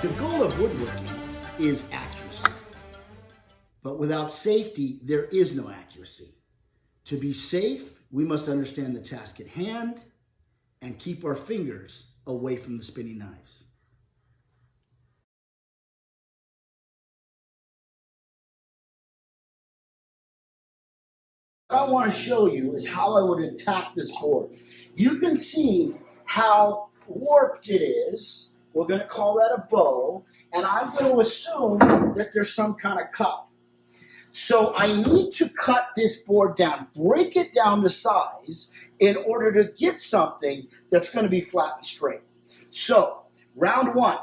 The goal of woodworking is accuracy. But without safety, there is no accuracy. To be safe, we must understand the task at hand and keep our fingers away from the spinning knives. What I want to show you is how I would attack this board. You can see how warped it is. We're going to call that a bow, and I'm going to assume that there's some kind of cup. So I need to cut this board down, break it down to size in order to get something that's going to be flat and straight. So round one,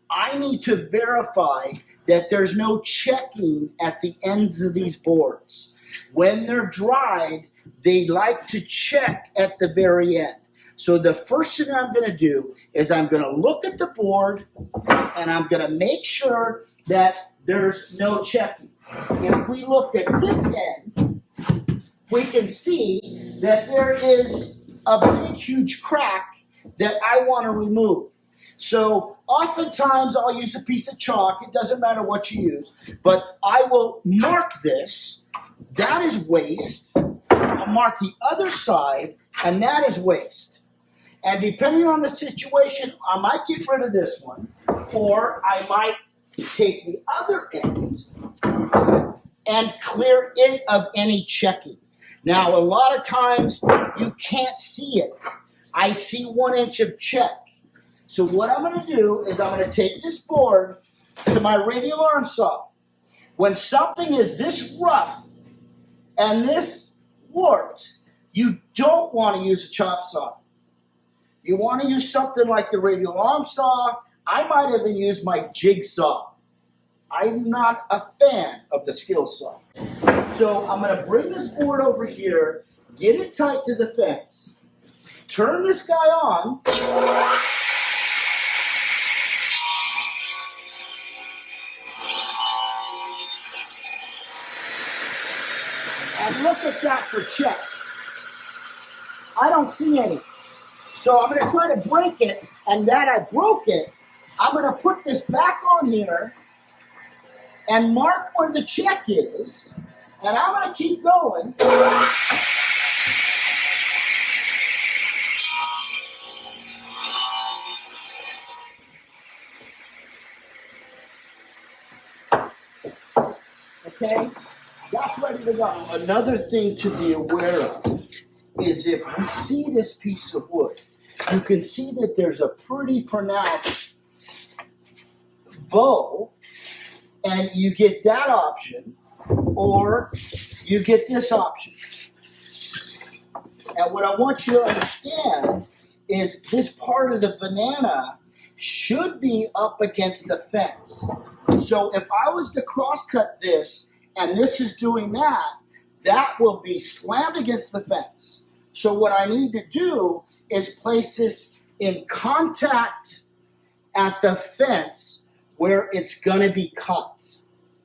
I need to verify that there's no checking at the ends of these boards. When they're dried, they like to check at the very end. So the first thing I'm going to do is I'm going to look at the board and I'm going to make sure that there's no checking. If we look at this end, we can see that there is a big, huge crack that I want to remove. So oftentimes I'll use a piece of chalk. It doesn't matter what you use, but I will mark this. That is waste. I'll mark the other side, and that is waste. And depending on the situation, I might get rid of this one, or I might take the other end and clear it of any checking. Now, a lot of times you can't see it. I see 1 inch of check. So what I'm going to do is I'm going to take this board to my radial arm saw. When something is this rough and this warped, you don't want to use a chop saw. You want to use something like the radial arm saw. I might even use my jigsaw. I'm not a fan of the skill saw. So I'm going to bring this board over here, get it tight to the fence, turn this guy on, and look at that for checks. I don't see any. So I'm going to try to break it, and that I broke it. I'm going to put this back on here and mark where the check is, and I'm going to keep going. Okay, that's ready to go. Another thing to be aware of is if we see this piece of wood, you can see that there's a pretty pronounced bow, and you get that option, or you get this option. And what I want you to understand is this part of the banana should be up against the fence. So if I was to cross-cut this, and this is doing that, that will be slammed against the fence. So what I need to do is place this in contact at the fence where it's going to be cut,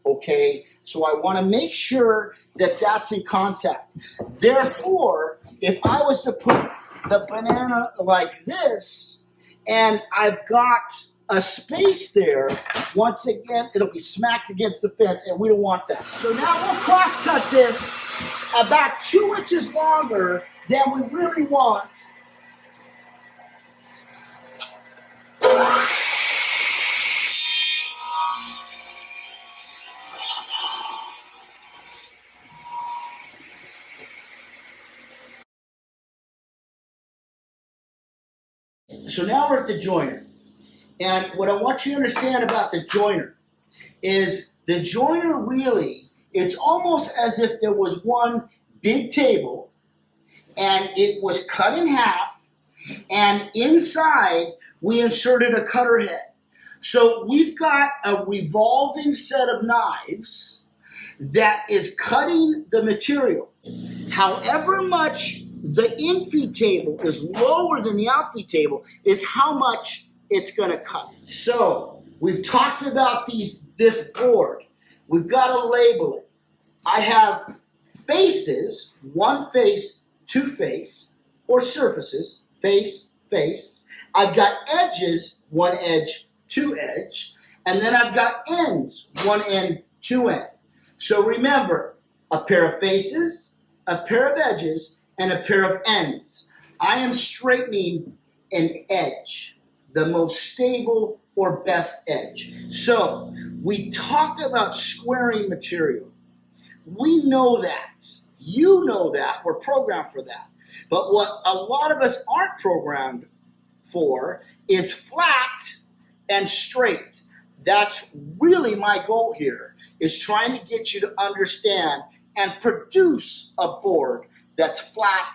okay? So I want to make sure that that's in contact. Therefore, if I was to put the banana like this, and I've got a space there, once again, it'll be smacked against the fence, and we don't want that. So now we'll cross-cut this about 2 inches longer than we really want. So now we're at the joiner. And what I want you to understand about the joiner is the joiner really, it's almost as if there was one big table and it was cut in half, and inside we inserted a cutter head. So we've got a revolving set of knives that is cutting the material. However much the infeed table is lower than the outfeed table is how much it's going to cut. So we've talked about this board. We've got to label it. I have faces, one face, two face, or surfaces, face, face. I've got edges, one edge, two edge, and then I've got ends, one end, two end. So remember, a pair of faces, a pair of edges, and a pair of ends. I am straightening an edge, the most stable or best edge. So we talk about squaring material. We know that. You know that. We're programmed for that. But what a lot of us aren't programmed for is flat and straight. That's really my goal here, is trying to get you to understand and produce a board that's flat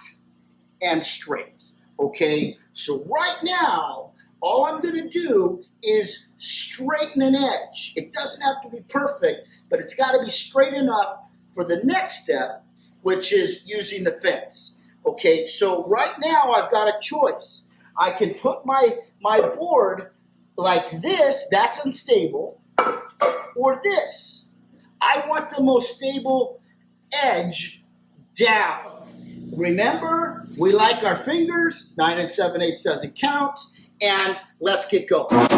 and straight. Okay? So right now, all I'm going to do is straighten an edge. It doesn't have to be perfect, but it's got to be straight enough for the next step, which is using the fence. Okay, so right now I've got a choice. I can put my board like this, that's unstable, or this. I want the most stable edge down. Remember, we like our fingers, 9 7/8 doesn't count, and let's get going.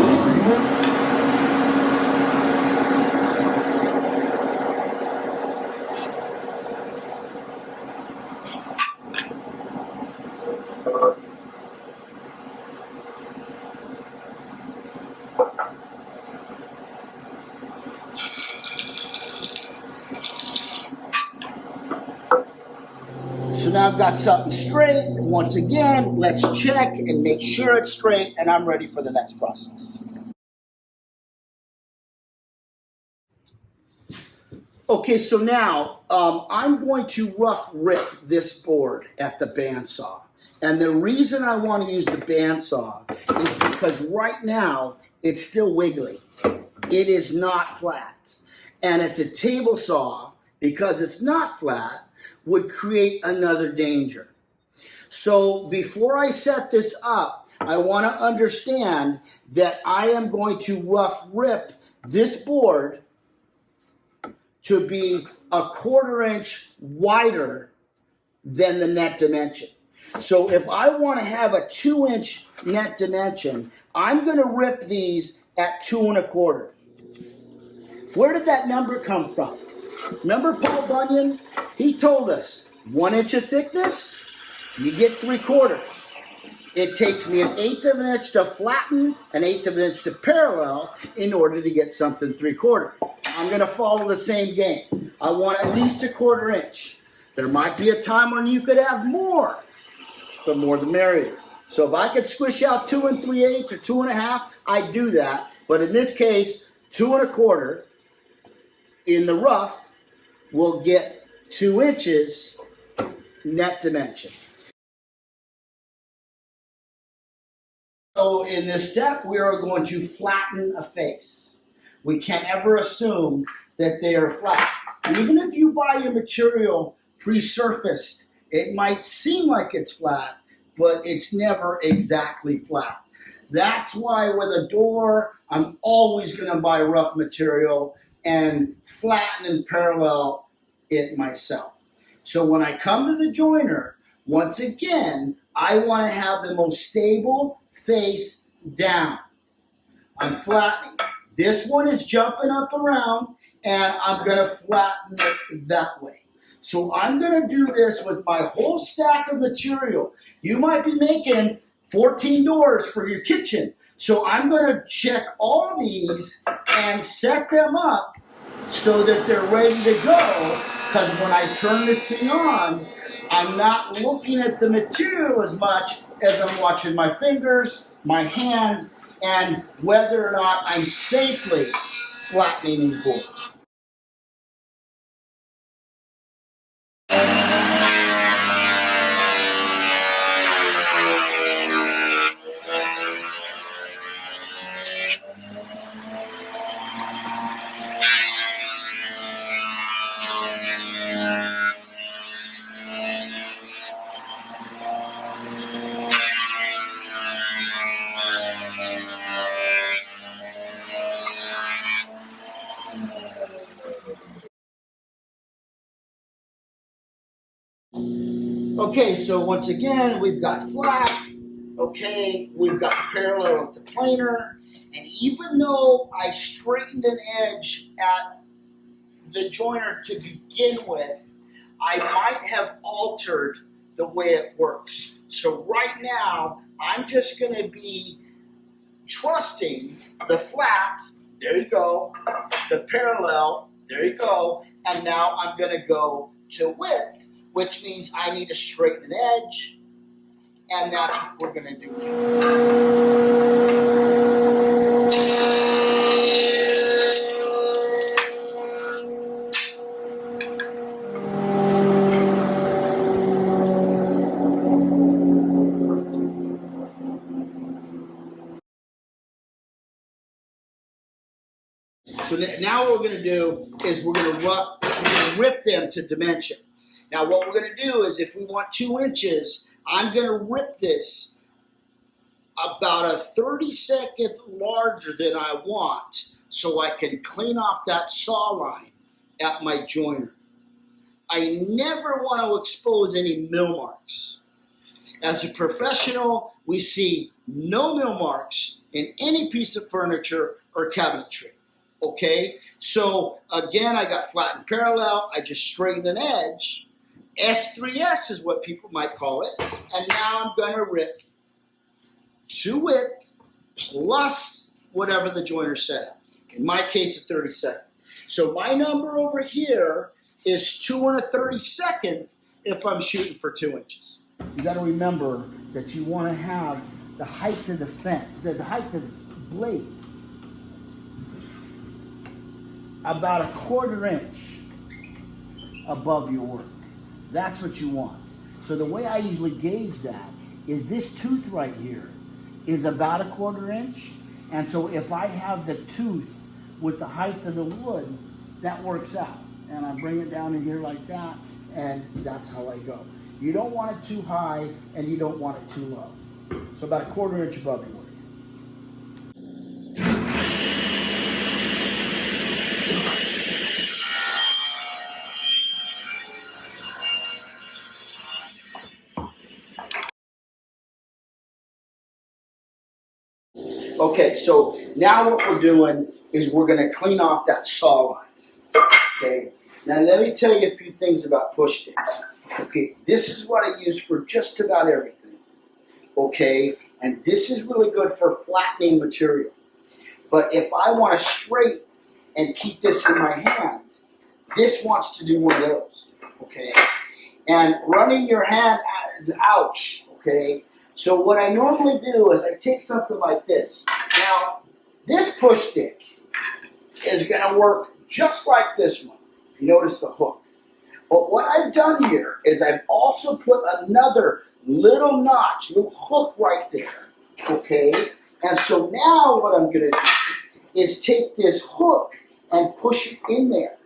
So now I've got something straight. Once again, let's check and make sure it's straight, and I'm ready for the next process. Okay, so now I'm going to rough rip this board at the bandsaw. And the reason I want to use the bandsaw is because right now it's still wiggly. It is not flat. And at the table saw, because it's not flat, would create another danger. So before I set this up, I want to understand that I am going to rough rip this board to be a 1/4 inch wider than the net dimension. So if I want to have a 2 inch net dimension, I'm going to rip these at 2 1/4. Where did that number come from? Remember Paul Bunyan? He told us 1 inch of thickness, you get 3/4. It takes me 1/8 of an inch to flatten, 1/8 of an inch to parallel in order to get something 3/4. I'm going to follow the same game. I want at least a 1/4 inch. There might be a time when you could have more, the more the merrier. So if I could squish out 2 3/8 or 2 1/2, I'd do that. But in this case, 2 1/4 in the rough will get 2 inches net dimension. So in this step, we are going to flatten a face. We can't ever assume that they are flat. Even if you buy your material pre-surfaced, it might seem like it's flat, but it's never exactly flat. That's why with a door, I'm always going to buy rough material and flatten and parallel it myself. So when I come to the joiner, once again, I want to have the most stable face down. I'm flattening. This one is jumping up around, and I'm going to flatten it that way. So I'm going to do this with my whole stack of material. You might be making 14 doors for your kitchen. So I'm going to check all these and set them up so that they're ready to go, because when I turn this thing on, I'm not looking at the material as much as I'm watching my fingers, my hands, and whether or not I'm safely flattening these boards. Okay, so once again, we've got flat, Okay, we've got parallel with the planer, and even though I straightened an edge at the joiner to begin with, I might have altered the way it works. So right now, I'm just going to be trusting the flat, there you go, the parallel, there you go, and now I'm going to go to width, which means I need to straighten an edge, and that's what we're going to do So now what we're going to do is we're going to rip them to dimension. Now what we're going to do is if we want 2 inches, I'm going to rip this about a 32nd larger than I want so I can clean off that saw line at my joiner. I never want to expose any mill marks. As a professional, we see no mill marks in any piece of furniture or cabinetry. Okay, so again, I got flattened parallel. I just straightened an edge. S3S is what people might call it. And now I'm going to rip to width plus whatever the joiner set up. In my case, a 32nd. So my number over here is 2 1/32 if I'm shooting for 2 inches. You got to remember that you want to have the height of the fence, the height of the blade, about a 1/4 inch above your work. That's what you want. So the way I usually gauge that is this tooth right here is about a 1/4 inch. And so if I have the tooth with the height of the wood, that works out. And I bring it down in here like that, and that's how I go. You don't want it too high, and you don't want it too low. So about a 1/4 inch above your work. Okay, so now what we're doing is we're going to clean off that saw line. Okay, now let me tell you a few things about push sticks. Okay, this is what I use for just about everything. Okay, and this is really good for flattening material. But if I want to straight and keep this in my hand, this wants to do one of those. Okay, and running your hand is ouch. Okay. So what I normally do is I take something like this. Now, this push stick is going to work just like this one. You notice the hook. But what I've done here is I've also put another little notch, little hook right there. Okay? And so now what I'm going to do is take this hook and push it in there.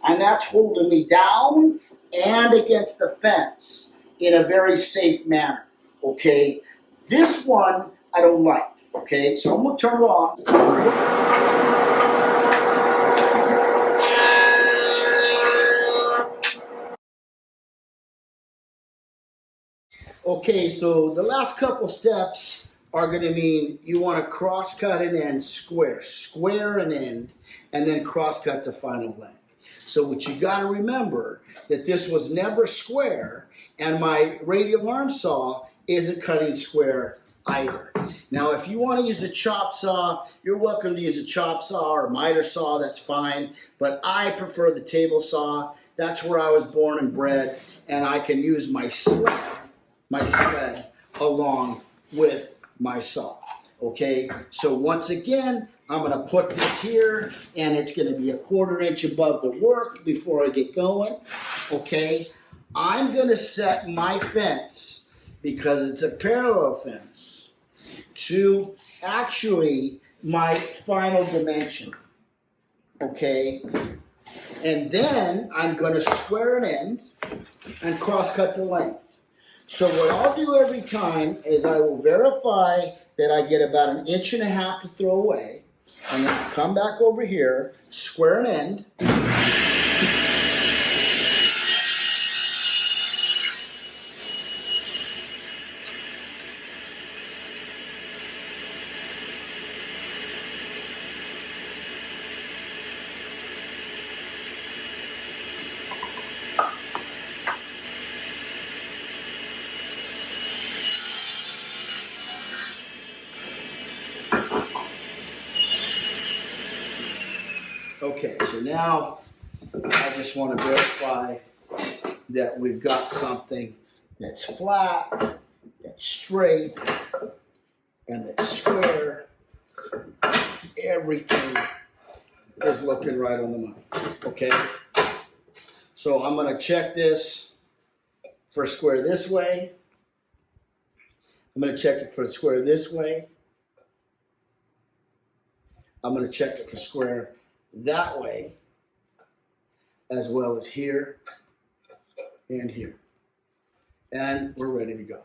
And that's holding me down and against the fence in a very safe manner. Okay, this one I don't like. Okay, so I'm going to turn it on. Okay, so the last couple steps are going to mean you want to cross cut an end square an end, and then cross cut the final length. So what you got to remember that this was never square, and my radial arm saw isn't cutting square either. Now, if you want to use a chop saw, you're welcome to use a chop saw or miter saw, that's fine. But I prefer the table saw. That's where I was born and bred, and I can use my sled along with my saw. Okay, so once again, I'm going to put this here, and it's going to be a 1/4 inch above the work before I get going. Okay, I'm going to set my fence, because it's a parallel fence, to actually my final dimension. Okay, and then I'm going to square an end and cross cut the length. So what I'll do every time is I will verify that I get about 1.5 inches to throw away, and then come back over here, square an end, So now I just want to verify that we've got something that's flat, that's straight, and that's square. Everything is looking right on the money, okay? So I'm going to check this for square this way. I'm going to check it for square this way. I'm going to check it for square that way, as well as here and here. And we're ready to go.